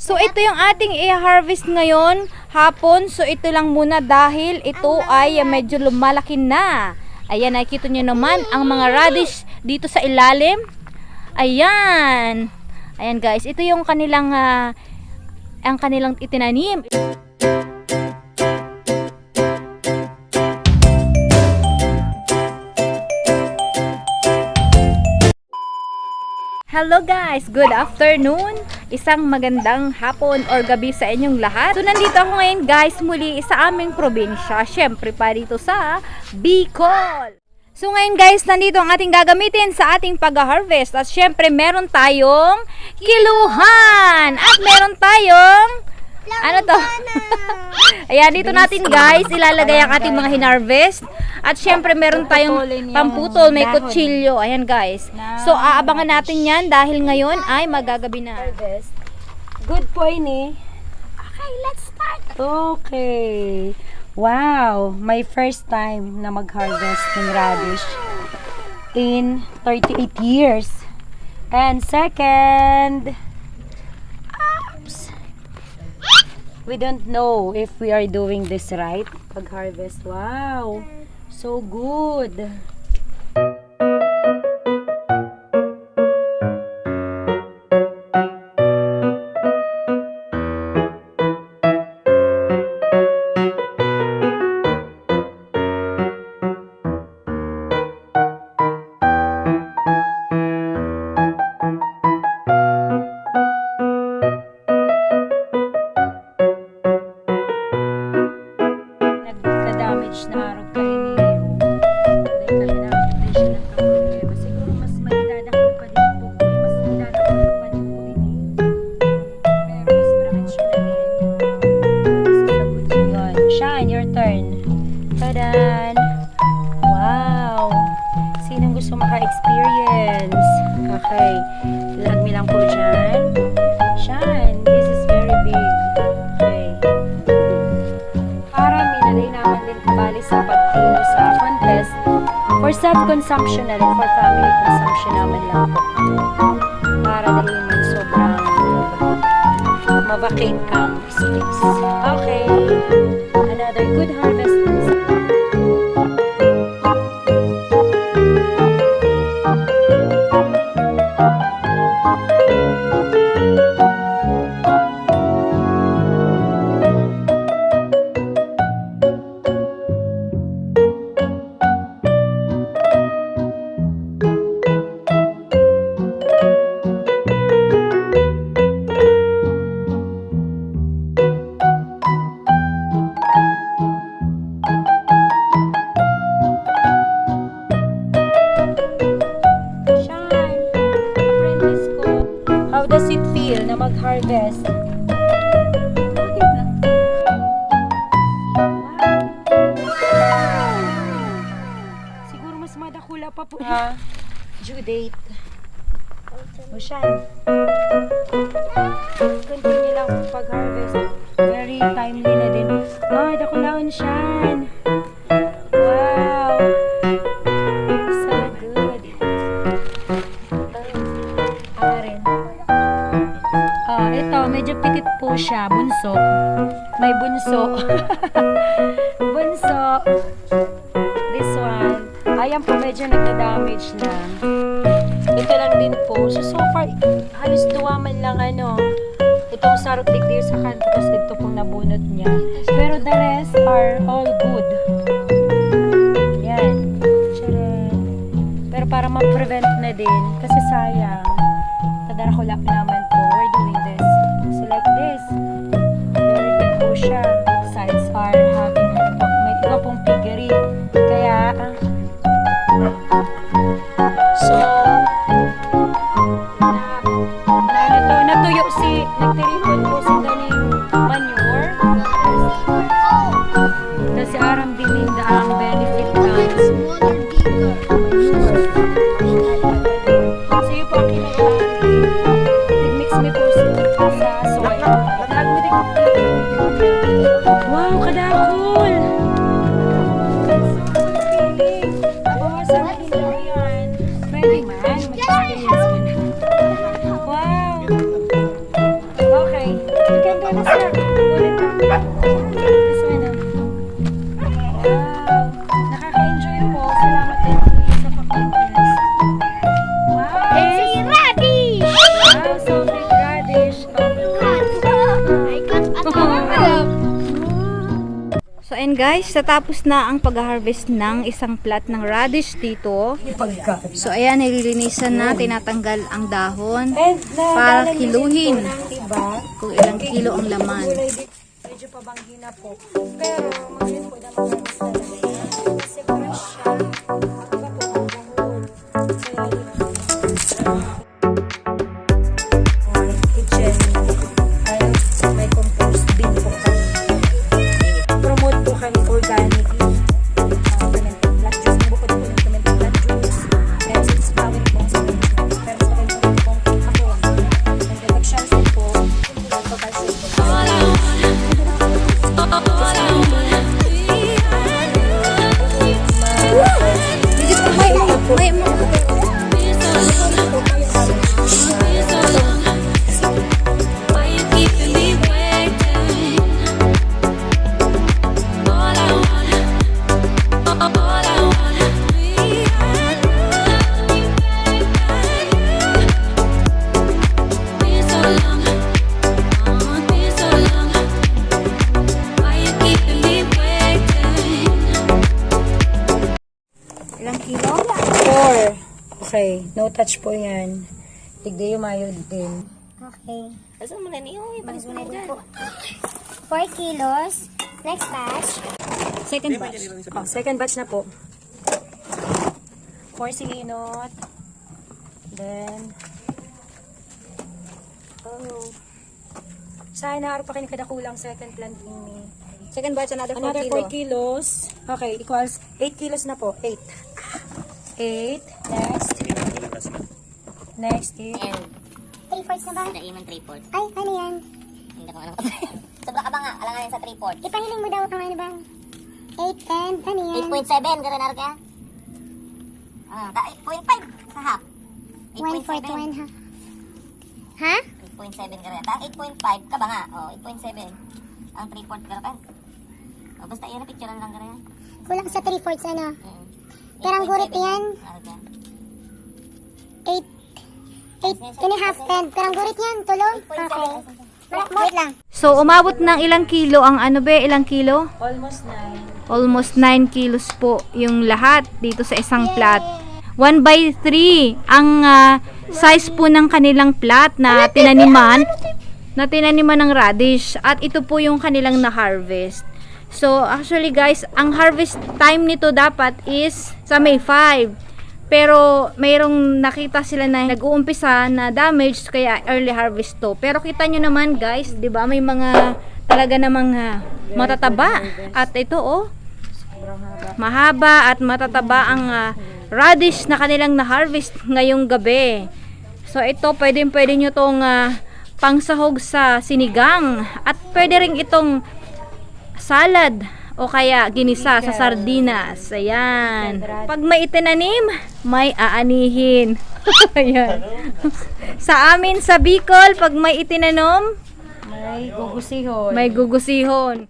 So ito yung ating i-harvest ngayon hapon. So ito lang muna dahil ito ay medyo lumalaki na. Ayan, nakikita nyo naman ang mga radish dito sa ilalim. Ayan. Ayan guys, ito yung kanilang ang kanilang itinanim. Hello guys, good afternoon. Isang magandang hapon or gabi sa inyong lahat. So nandito ako ngayon guys muli sa aming probinsya. Syempre pa dito sa Bicol. So ngayon guys, nandito ang ating gagamitin sa ating pag-harvest. At syempre meron tayong kiluhan. At meron tayong ano to? Ayan, dito natin guys ilalagay ang ating mga hinarvest. At syempre meron tayong pamputol, may kutsilyo. Ayan guys. So aabangan natin yan dahil ngayon ay magagabi na. Good po ini. Okay, let's start. Okay. Wow, my first time na mag-harvest ng radish in 38 years. And second, we don't know if we are doing this right. Pag-harvest. Wow. So good. Nagka-damage na araw kayo. Shine, your turn. Tadan! Wow! Sinong gusto maka-experience? Okay. Lagmi lang po dyan. Shine! This is very big. Okay. Para minalay naman din kabali sa pagtino sa contest for self-consumption na rin, for family consumption naman lang po. Para dahil man sobrang mavacate ang space. Okay. Another good harvest. How does it feel na mag-harvest? Siguro mas madakula pa po. Due date. O siya. Continue lang pag-harvest. Very timely na din. Ay, dakulaon siya. Wow. So good. Ito, medyo pitit po siya. Bunso. May bunso. Bunso. This one. Ayan po, medyo nagda-damage na. Ito lang din po. So far, halos duwa man lang itong sarok dikdir sa kanto kasi ito pong nabunot niya. Pero the rest are all good. Yan. Pero para ma-prevent na din, kasi sayang. Tadarakula naman po. We're doing this. So like this. Very big po siya. Sides are having may iba pong piggery. Kaya so natuyo nagtiripon po si ganing manure. Kasi aram din ang benefit na so yun po ang mix me po sa soil. Wow, kadakol! Bawasan natin lang yan. Pwede man, mag-experience ko na. Wow! Okay. Ulit. This one, Wow. Nakaka-enjoy po. Salamat din sa pag-press. Wow. It's radish! Wow, salted radish. So, and guys, natapos na ang pag-harvest ng isang plat ng radish dito. So, ayan, nililinisan na, tinatanggal ang dahon para kiluhin kung ilang kilo ang laman. Medyo pabanggi na po. Pero, magaling po na mag-harvest na lang. Kasi fresh siya. Iba po ang dahon. Kaya yun. Kitchen. Ay, may compost bin po kami. Promote po kami organic. Fermented plant juice. Nabukod po ng fermented plant juice. Kaya since bawin po sa pero sa kayo po ako. And then mag-shells din po. Pagkakalsin po. Ilang kilo? 4. Okay, no touch po yan. Tigde yung mayo din. Okay. Asan mo na niyo? Ipanis mo na dyan. 4 kilos. Next batch. Second batch. Oh, second batch na po. 4 silinot. Then, oh. Sa inaaro pa kayo kada kulang second planting ni. Second batch, another 4 Another kilo. 4 kilos. Okay, equals 8 kilos na po. 8. 8. Next. Next is 3/4 na ba? Naiman 3/4. Ay, ano yan? Hindi ko alam. Sobra ka ba nga? Alanganin sa 3/4. Ipahiling mo daw kung ano ba? 8 and ano yan? 8.7, gano'n na kaya? 8.5 sa half. 1/4 to 1 ha? Ha? 8.7 gano'n. 8.5 ka ba nga? 8.7. Ang 3/4 gano'n ka? Basta yan, picturean lang gano'n yan. Kulang sa 3/4 ano? Pero ang gurit yan, 8 and a half and pero ang gurit yan, tulo? Okay. Wait lang. So, umabot ng ilang kilo ang ano be? Ilang kilo? almost 9. Almost 9 kilos po yung lahat dito sa isang plat. 1/3 ang size po ng kanilang plat na tinaniman ng radish, at ito po yung kanilang na-harvest. So actually guys, ang harvest time nito dapat is sa May 5. Pero mayroong nakita sila na nag-uumpisa na damage, kaya early harvest to. Pero kita nyo naman guys, 'di ba? May mga talaga namang matataba, at ito mahaba at matataba ang radish na kanilang na-harvest ngayong gabi. So ito, pwede nyo tong pangsahog sa sinigang, at pwede rin itong salad o kaya ginisa sa sardinas. Ayan. Pag may itinanim, may aanihin. Ayan. Sa amin sa Bicol, pag may itinanom, May gugusihon. may gugusihon.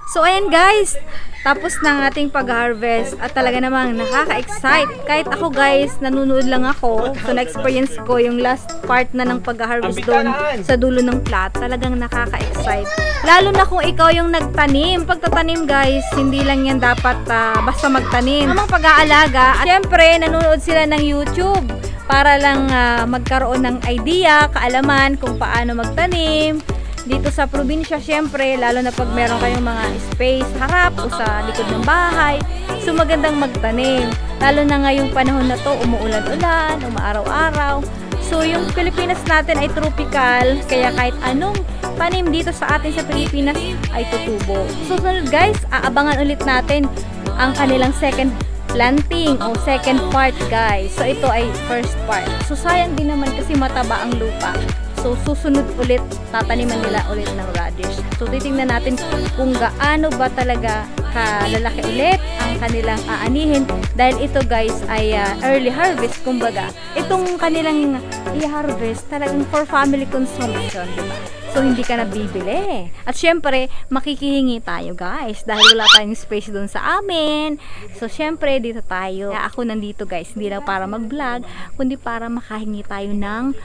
So ayan guys, tapos na ang ating pag-harvest, at talaga namang nakaka-excite. Kahit ako guys, nanonood lang ako. So na-experience ko yung last part na ng pag-harvest doon sa dulo ng plat. Talagang nakaka-excite. Lalo na kung ikaw yung nagtanim. Pagtatanim guys, hindi lang yan dapat basta magtanim. Namang pag-aalaga, at syempre nanonood sila ng YouTube para lang magkaroon ng idea, kaalaman kung paano magtanim. Dito sa probinsya, syempre, lalo na pag meron kayong mga space sa harap o sa likod ng bahay, so magandang magtanim. Lalo na ngayong panahon na to, umuulan-ulan, umaaraw-araw. So yung Pilipinas natin ay tropical, kaya kahit anong tanim dito sa atin sa Pilipinas ay tutubo. Susunod guys, aabangan ulit natin ang kanilang second planting o second part guys. So ito ay first part. So sayang din naman kasi mataba ang lupa. So, susunod ulit, tataniman nila ulit ng radish. So, titingnan natin kung gaano ba talaga kalalaki ulit ang kanilang aanihin. Dahil ito guys ay early harvest, kumbaga. Itong kanilang i-harvest talagang for family consumption, diba? So, hindi ka na bibili. At syempre, makikihingi tayo guys. Dahil wala tayong space doon sa amin. So, syempre, dito tayo. Kaya ako nandito guys. Hindi lang para mag-vlog, kundi para makahingi tayo ng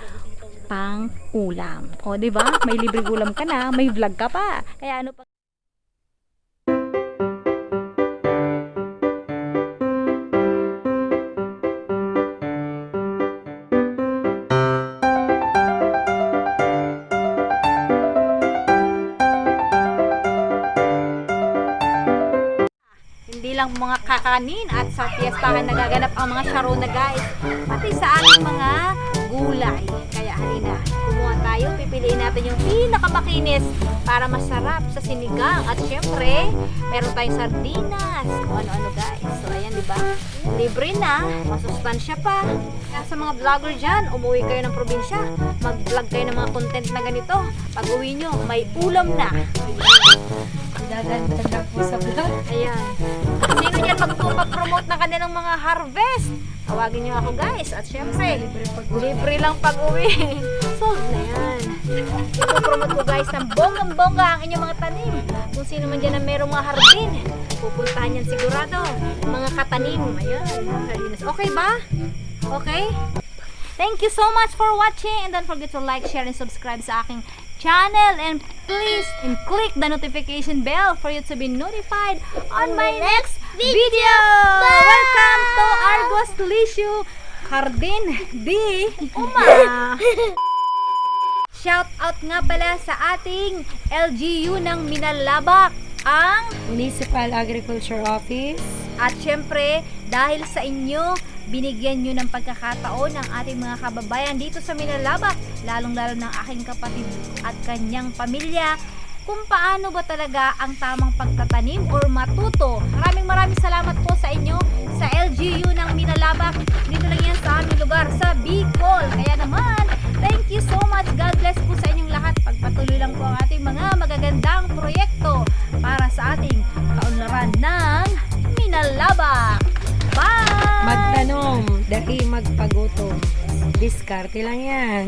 pang-ulam. O, diba? May libreng ulam ka na, may vlog ka pa. Kaya ano pa? Hindi lang mga kakanin at sa fiestahan nagaganap ang mga Sharona guys, pati sa ating mga gulay. Kaya halina, kumuha tayo, pipiliin natin yung pinakamakinis para masarap sa sinigang. At syempre, meron tayong sardinas, kung ano-ano guys. So ayan, diba? Libre na, masustansya pa. Kaya sa mga vlogger dyan, umuwi kayo ng probinsya, mag-vlog kayo ng mga content na ganito. Pag uwi nyo, may ulam na. Dadagdag na po sa vlog. Ayan. Sino dyan mag-promote ng kanilang mga harvest? Tawagin nyo ako guys. At syempre, libre lang pag-uwi. Sold na yan. Ipo-promote ko guys ng bonggang-bongga ang inyong mga tanim. Kung sino man dyan na merong mga hardin, pupuntahan yan sigurado. Mga katanim. Ayan. Okay ba? Okay? Thank you so much for watching. And don't forget to like, share, and subscribe sa aking channel. And please click the notification bell for you to be notified on my next video. Welcome to Argos Lisyu Jardin de Uma. Shout out nga pala sa ating LGU ng Minalabak, ang Municipal Agriculture Office. at syempre, dahil sa inyo, binigyan nyo ng pagkakataon ng ating mga kababayan dito sa Minalabak, lalong-lalo ng aking kapatid at kanyang pamilya, kung paano ba talaga ang tamang pagtatanim or matuto. Maraming salamat po sa inyo sa LGU ng Minalabak. Dito lang yan sa aming lugar, sa Bicol. Kaya naman, thank you so much. God bless po sa inyong lahat. Pagpatuloy lang po ang ating mga magagandang proyekto para sa ating kaunlaran ng Minalabak. Bye! Magtanong, dahil magpagutom. Diskarte lang yan.